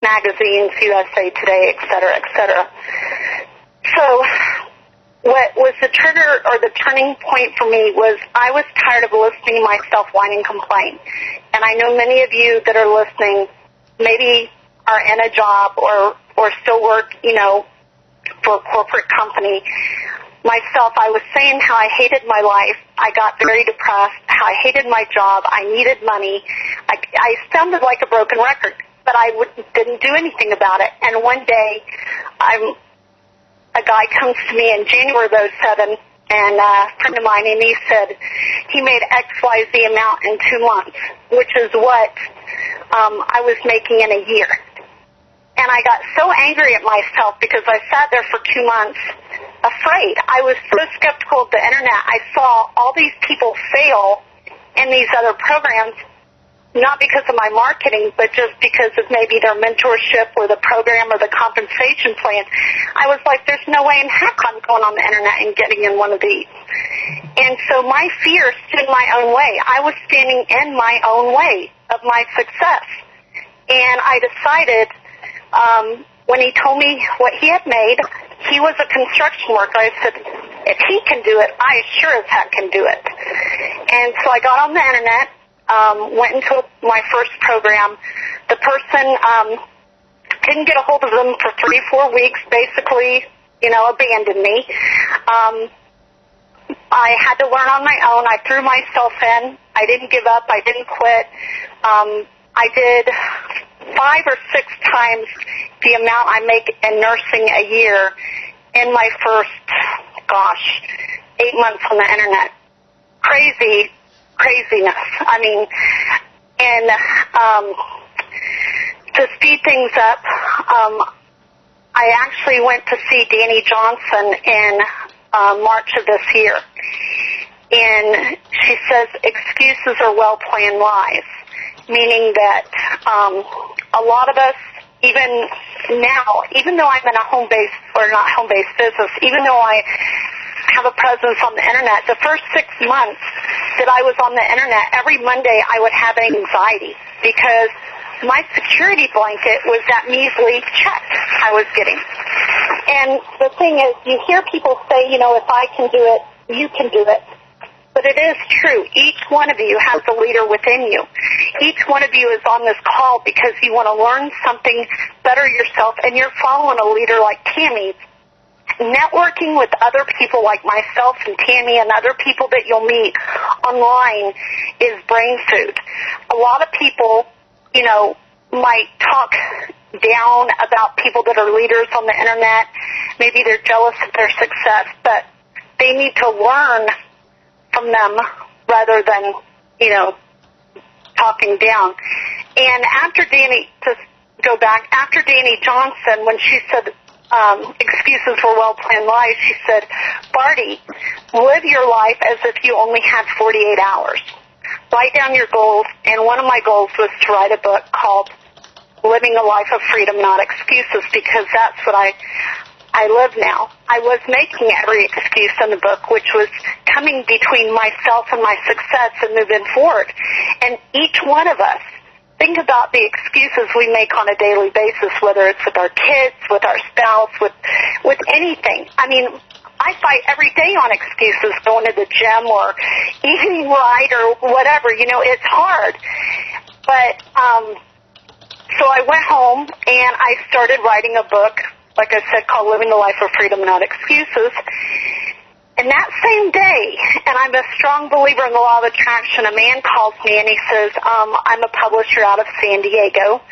magazines, USA Today, et cetera, et cetera. So what was the trigger or the turning point for me was I was tired of listening to myself whine and complain. And I know many of you that are listening maybe are in a job or still work, for a corporate company. Myself, I was saying how I hated my life. I got very depressed, how I hated my job. I needed money. I sounded like a broken record, but I didn't do anything about it. And one day, a guy comes to me in January of 2007, and a friend of mine, and he said he made XYZ amount in 2 months, which is what I was making in a year. And I got so angry at myself because I sat there for 2 months afraid. I was so skeptical of the Internet. I saw all these people fail in these other programs, not because of my marketing, but just because of maybe their mentorship or the program or the compensation plan. I was like, there's no way in heck I'm going on the Internet and getting in one of these. And so my fear stood in my own way. I was standing in my own way of my success. And I decided, when he told me what he had made, he was a construction worker. I said, if he can do it, I sure as heck can do it. And so I got on the Internet, went into my first program. The person couldn't get a hold of them for 3-4 weeks, basically, abandoned me. I had to learn on my own. I threw myself in. I didn't give up. I didn't quit. I did 5 or 6 times the amount I make in nursing a year in my first, 8 months on the Internet. Craziness. I mean, and to speed things up, I actually went to see Danny Johnson in March of this year. And she says excuses are well-planned lies, meaning that a lot of us, even now, even though I'm in a home-based, or not home-based business, even though I have a presence on the Internet, the first 6 months that I was on the Internet, every Monday I would have anxiety because my security blanket was that measly check I was getting. And the thing is, you hear people say, if I can do it, you can do it. But it is true. Each one of you has a leader within you. Each one of you is on this call because you want to learn something better yourself, and you're following a leader like Tammy. Networking with other people like myself and Tammy and other people that you'll meet online is brain food. A lot of people, might talk down about people that are leaders on the Internet. Maybe they're jealous of their success, but they need to learn from them rather than, talking down. And after Danny, to go back, after Danny Johnson, when she said excuses were well-planned lies, she said, Bardi, live your life as if you only had 48 hours. Write down your goals, and one of my goals was to write a book called Living a Life of Freedom, Not Excuses, because that's what I live now. I was making every excuse in the book, which was coming between myself and my success and moving forward. And each one of us, think about the excuses we make on a daily basis, whether it's with our kids, with our spouse, with anything. I mean, I fight every day on excuses, going to the gym or eating right or whatever. It's hard. But so I went home and I started writing a book, like I said, called Living the Life of Freedom, Not Excuses. And that same day, and I'm a strong believer in the law of attraction, a man calls me and he says, I'm a publisher out of San Diego.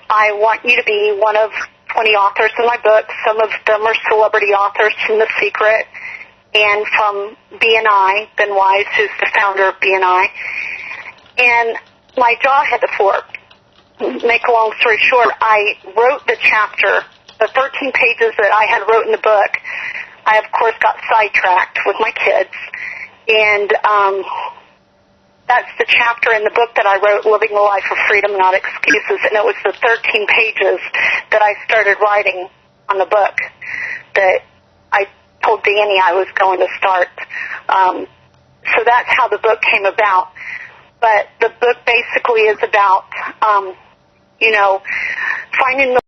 I want you to be one of 20 authors in my book. Some of them are celebrity authors from The Secret and from BNI, Ben Wise, who's the founder of BNI. And my jaw hit the floor. Make a long story short, I wrote the chapter, the 13 pages that I had wrote in the book. I, of course, got sidetracked with my kids, and that's the chapter in the book that I wrote, Living the Life of Freedom, Not Excuses, and it was the 13 pages that I started writing on the book that I told Danny I was going to start. So that's how the book came about. But the book basically is about, finding the